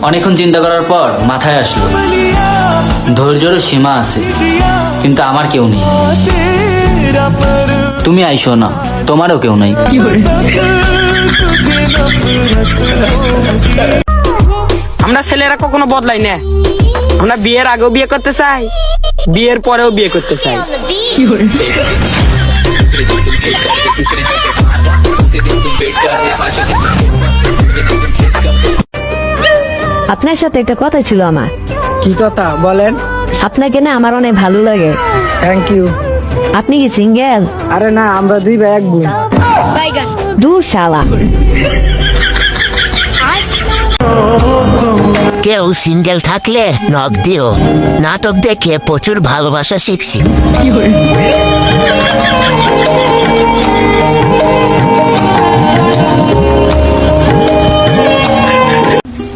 অনেকক্ষণ চিন্তা করার পর মাথায় আসলো ধৈর্যেরও সীমা আছে, কিন্তু আমার কেউ নেই। তুমি আইসো না, তোমারও কেউ নাই। আমরা ছেলেরা কখনো বদলাই না। আমরা বিয়ের আগেও বিয়ে করতে চাই, বিয়ের পরেও বিয়ে করতে চাই। আপনার সাথে একটা কথা ছিল আমার। কি কথা বলেন? আপনাকে না আমার অনেক ভালো লাগে। Thank you. আপনি কি সিঙ্গেল? আরে না, আমরা দুই ভাই এক বোন। দূর শালা। কেউ সিঙ্গেল থাকলে নক দিও। নাটক দেখে প্রচুর ভালোবাসা শিখছি।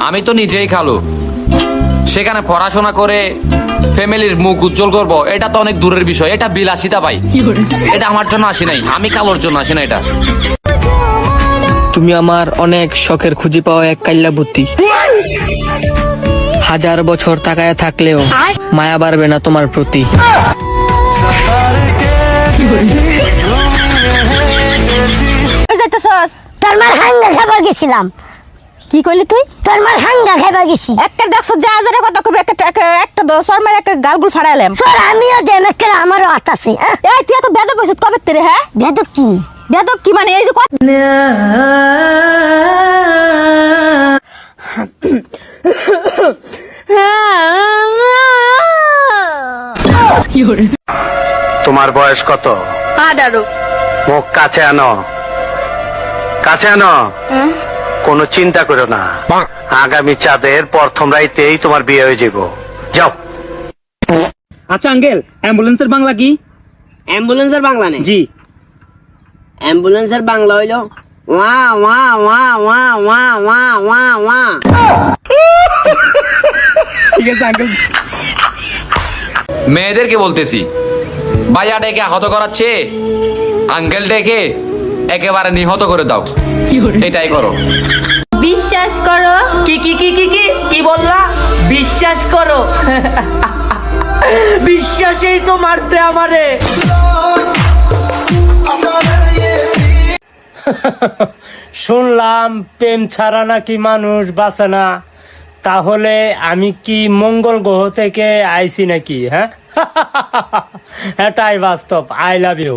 আমি তো নিজেই খালু, সেখানে পড়াশোনা করে ফ্যামিলির মুখ উজ্জ্বল করব, এটা তো অনেক দূরের বিষয়। এটা বিলাসিতা ভাই, এটা আমার জন্য আসি নাই, আমি কালোর জন্য আসি না। এটা তুমি আমার অনেক শখের খুঁজে পাওয়া এক কাইল্লা বুদ্ধি। হাজার বছর তাকায় থাকলেও মায়া বাড়বে না তোমার প্রতি। তোর মার হাঙ্গা খাবার গেছিলাম। কি কইলি তুই? তোর মার হাঙ্গা খাবার গেছি। একটা দেখছো যা হাজারে কথা কবি, একটা দশর মার একটা গালগুল ফাড়াইলাম। তোর আমিও দেম একটা, আমারও আতাছে। এই তুই এত বেদব হইছিস কবে তেরে? হ্যাঁ বেদব কি? বেদব কি মানে এই যে তোমার বয়স কত? 18। মুখ কাছে আনো, কাছে আনো। কোনো চিন্তা করো না, আগামী চাঁদের প্রথম রাইতেই তোমার বিয়ে হয়ে যাব। যাও। আচ্ছা আঙ্কেল, অ্যাম্বুলেন্সের বাংলা কি? অ্যাম্বুলেন্সের বাংলা নেই? জি। অ্যাম্বুলেন্সের বাংলা হইলো ওয়া ওয়া ওয়া ওয়া ওয়া ওয়া ওয়া ওয়া। ঠিক আছে আঙ্কেল। মেয়েদেরকে বলতেছি, ভাইয়া ডেকে আহত করাচ্ছে, আঙ্কেল ডেকে একেবারে নিহত করে দাও। এটাই করো। বিশ্বাস করো। কি কি কি কি কি কি বললা? বিশ্বাস করো? বিশ্বাসেই তো মারতে আমারে। শুনলাম প্রেম ছাড়া নাকি মানুষ বাঁচে না। তাহলে আমি কি মঙ্গল গ্রহ থেকে আইছি নাকি? হ্যাঁ, এটাই বাস্তব। I love you.